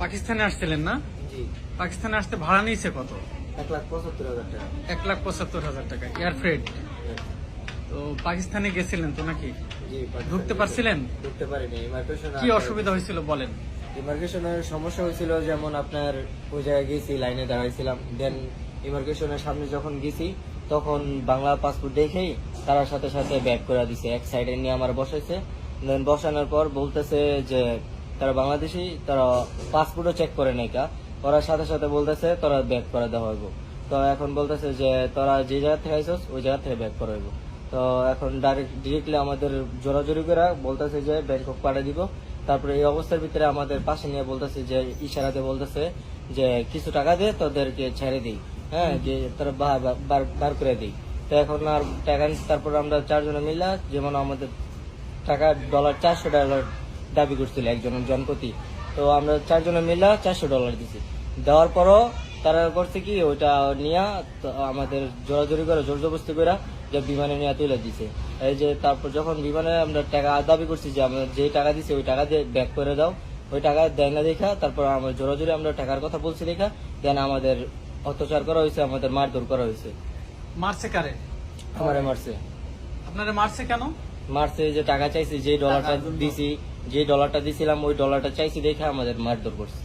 পাকিস্তানে আসছিলেন না? জি। পাকিস্তানে আসতে ভাড়া নিয়েছে কত? 1,75,000 টাকা। 1,75,000 টাকা এয়ার ফ্রেট। তো পাকিস্তানে গেছিলেন তো নাকি? জি, পাকিস্তানে ঢুকতে পারছিলেন? ঢুকতে পারিনি। ইমিগ্রেশন কি অসুবিধা হয়েছিল বলেন? ইমিগ্রেশনের সমস্যা হয়েছিল, যেমন আপনার ওই জায়গায় গেছি, লাইনে দাঁড়াইছিলাম, দেন ইমিগ্রেশনের সামনে যখন গেছি তখন বাংলা পাসপোর্ট দেখেই তারা সাথে সাথে ব্যাক করে দিছে, এক সাইডে নিয়ে আমার বসাইছে। দেন বসানোর পর বলতেছে যে তারা বাংলাদেশি, তারা পাসপোর্টও চেক করে নাই কা, ওরা সাথে সাথে বলতেছে তোরা ব্যাক করে দেওয়া হইব। তো এখন বলতেছে যে তোরা যে জায়গা থেকে আইসস ওই জায়গা থেকে ব্যাক করে হইব। তো এখন ডিরেক্টলি আমাদের জোরাজোরি করে বলতেছে যে ব্যাংকক পাঠিয়ে দিব। তারপরে এই অবস্থার ভিতরে আমাদের পাশে নিয়ে বলতেছে যে ইশারাতে বলতেছে যে কিছু টাকা দিয়ে তোদেরকে ছেড়ে দিই, হ্যাঁ, যে তারা বার করে দিই। তো এখন আর টাকা, তারপর আমরা চারজনে মিলা, যেমন আমাদের টাকা $400 দাবি করছিল একজন জনপ্রতি। তো আমরা চারজনে মিলা $400 দিছি। দেওয়ার পরও তারা করছে কি ওইটা নিয়ে আমাদের জোরাজোরি করে জোর জবরদস্তি করে যে বিমানে নিয়ে তুলে দিছে। এই যে তারপর যখন বিমানে আমরা টাকা দাবি করছি যে আমরা যে টাকা দিছি ওই টাকা দিয়ে ব্যাক করে দাও, ওই টাকা দেয় না দেখা, তারপর আমরা জোরাজোরি আমরা টাকার কথা বলছি দেখা, দেন আমাদের অত্যাচার করা হয়েছে, আমাদের মারধর করা হয়েছে। মারছে কারে? আমারে মারছে। আপনারা মারছে কেন? মারছে যে টাকা চাইছি, যে ডলারটা দিছি, যে ডলারটা দিছিলাম ওই ডলারটা চাইছি দেখে আমাদের মারধর করছে।